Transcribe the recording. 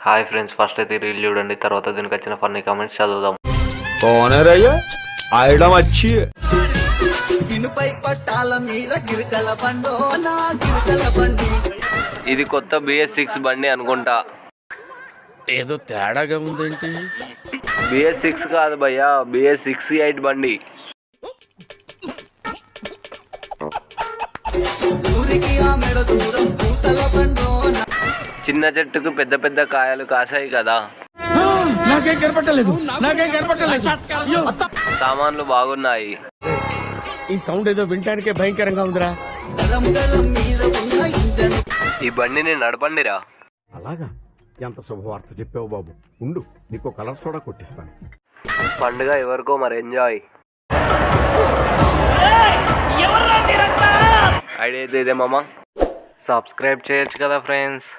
Hi friends, first అయితే reel చూడండి, తర్వాత దీనికి వచ్చిన ఫన్నీ కామెంట్స్ చదువుదాం. ఇది కొత్త BS6 బండి అనుకుంటా. ఏదో తేడాగా ఉందేంటి? BS6 కాదు భయ్యా, BS68 బండి. చిన్న చెట్టుకు పెద్ద పెద్ద కాయలు కాసాయి కదా. సామాన్లు బాగున్నాయి. ఈ సౌండ్ ఏదో వినటానికే భయంకరంగా ఉందిరా. ఈ బండిని నడపండిరా. అలాగా, ఎంత శుభవార్త చెప్పావు బాబు. ఉండు, నీకు కలర్ సోడా కొట్టిస్తాను. పండుగ ఎవరికో మరి, ఎంజాయ్. ఐడియా అయితే ఇదే మామ. సబ్స్క్రైబ్ చేయొచ్చు కదా ఫ్రెండ్స్.